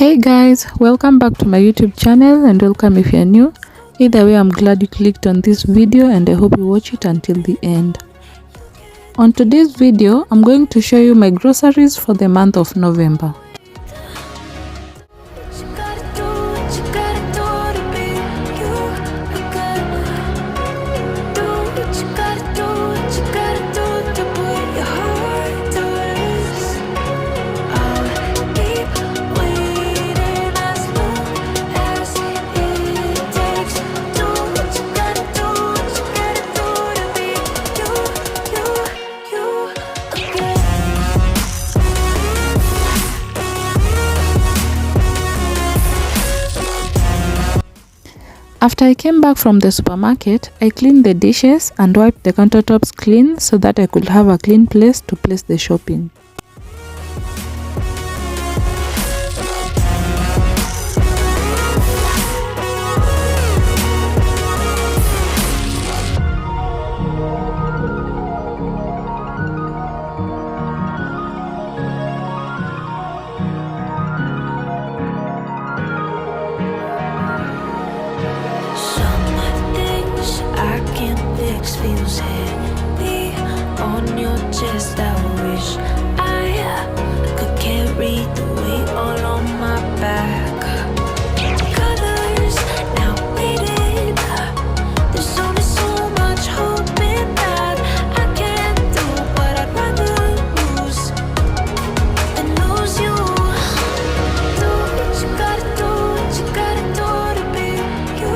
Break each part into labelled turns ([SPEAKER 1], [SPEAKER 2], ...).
[SPEAKER 1] Hey guys, welcome back to my YouTube channel and welcome if you're new. Either way, I'm glad you clicked on this video and I hope you watch it until the end. On today's video, I'm going to show you my groceries for the month of November. After I came back from the supermarket, I cleaned the dishes and wiped the countertops clean so that I could have a clean place to place the shopping.
[SPEAKER 2] Feels heavy on your chest. I wish I could carry the weight all on my back. Colors now faded. There's only so much hope in that. I can't do what I'd rather lose than lose you. Do what you gotta do, what you gotta do to be you.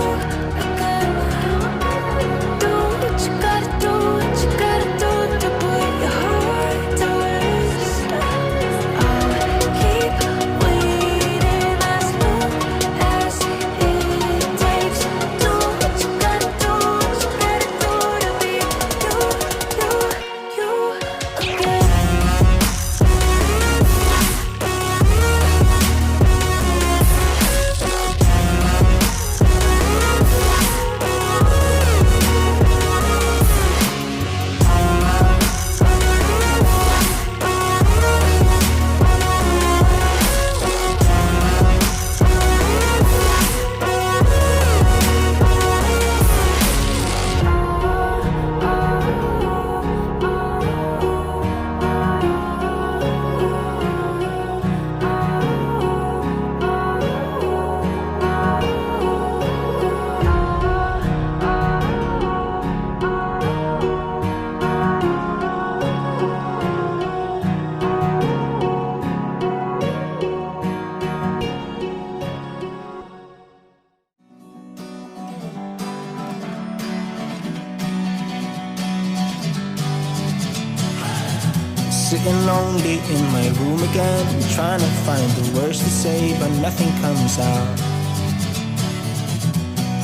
[SPEAKER 3] Sitting lonely in my room again, trying to find the words to say, but nothing comes out.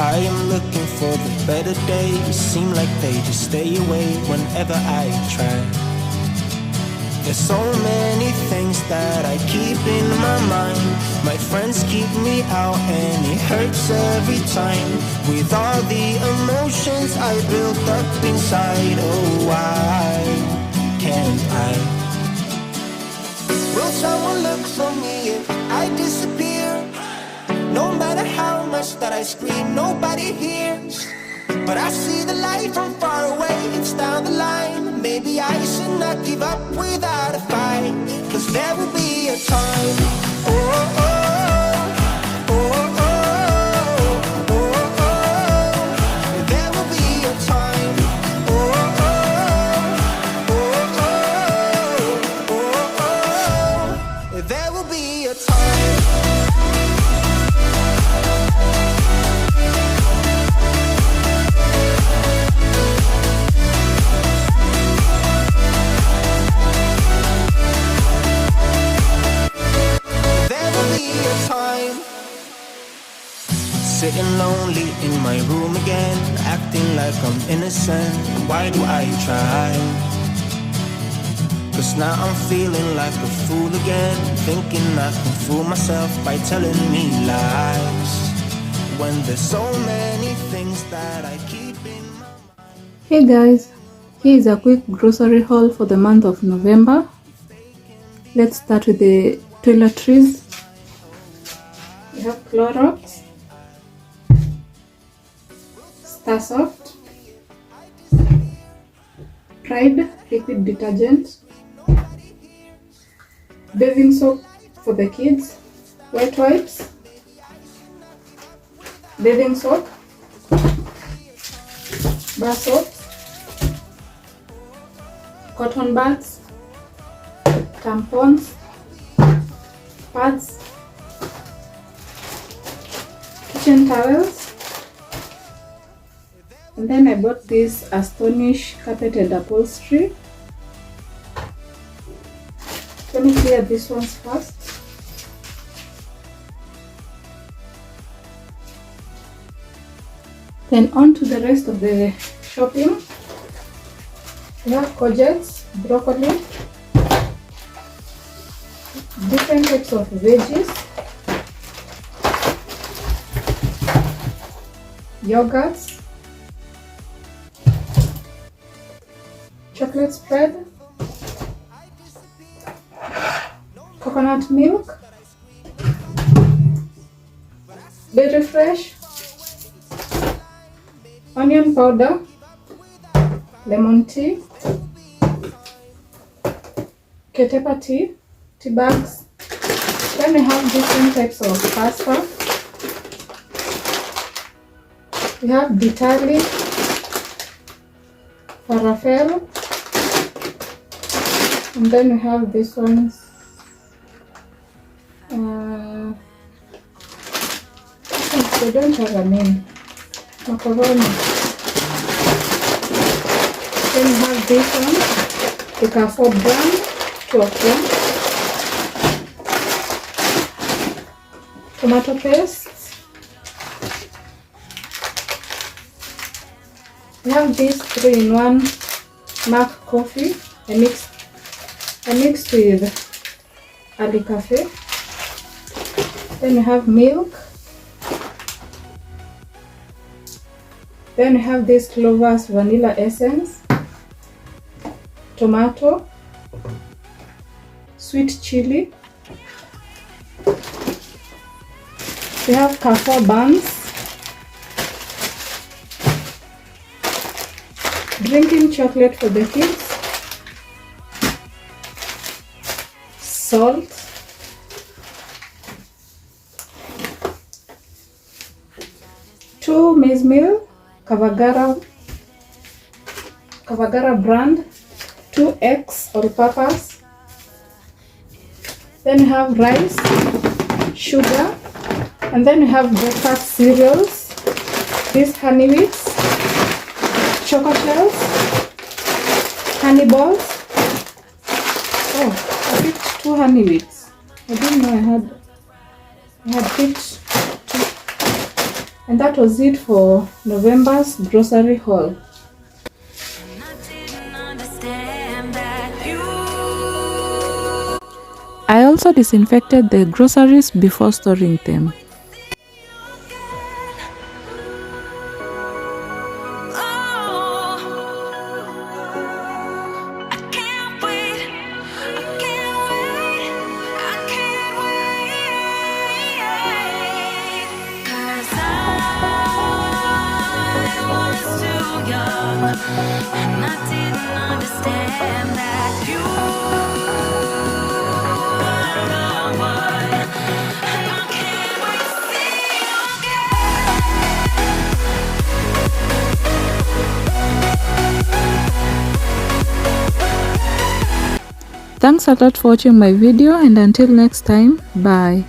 [SPEAKER 3] I am looking for the better days, seem like they just stay away whenever I try. There's so many things that I keep in my mind. My friends keep me out and it hurts every time. With all the emotions I built up inside, oh why can't I? Will someone look for me if I disappear? No matter how much that I scream, nobody hears. But I see the light from far away, it's down the line. Maybe I should not give up without a fight, 'cause there will be a time. Oh, oh. Sitting lonely in my room again, acting like I'm innocent. Why do I try? 'Cause now I'm feeling like a fool again, thinking I can fool myself by telling me lies, when there's so many things that I keep in my mind.
[SPEAKER 1] Hey guys, here is a quick grocery haul for the month of November. Let's start with the toiletries. We have Clorox, Star Soft, Pride liquid detergent, bathing soap for the kids, wet wipes, bathing soap, bar soaps, cotton buds, tampons, pads, kitchen towels, and then I bought this Astonish carpeted upholstery. Let me clear these ones first. Then on to the rest of the shopping. We have courgettes, broccoli, different types of veggies, yogurts, chocolate spread, coconut milk, berry fresh, onion powder, lemon tea, ketepa tea, tea bags. Then we have different types of pasta. We have Vitali, falafel, and then we have this ones. They don't have a name. Macaroni. Then we have this one, the Carrefour brand, 2 of them. Tomato paste. We have this 3-in-1 Mac coffee. I mixed with Ali Cafe. Then we have milk. Then we have this Clover's vanilla essence, tomato, sweet chili. We have Carrefour buns, drinking chocolate for the kids, salt, two maize meal, Kavagara brand, 2 eggs all-purpose. Then we have rice, sugar, and then we have breakfast cereals. These honey wheats, choco shells, honey balls. Oh, I picked 2 honey wheats. I didn't know I had picked 2. And that was it for November's grocery haul. I also disinfected the groceries before storing them.
[SPEAKER 2] And I didn't understand that you were the one. And I can't wait to see you again.
[SPEAKER 1] Thanks a lot for watching my video, and until next time, bye.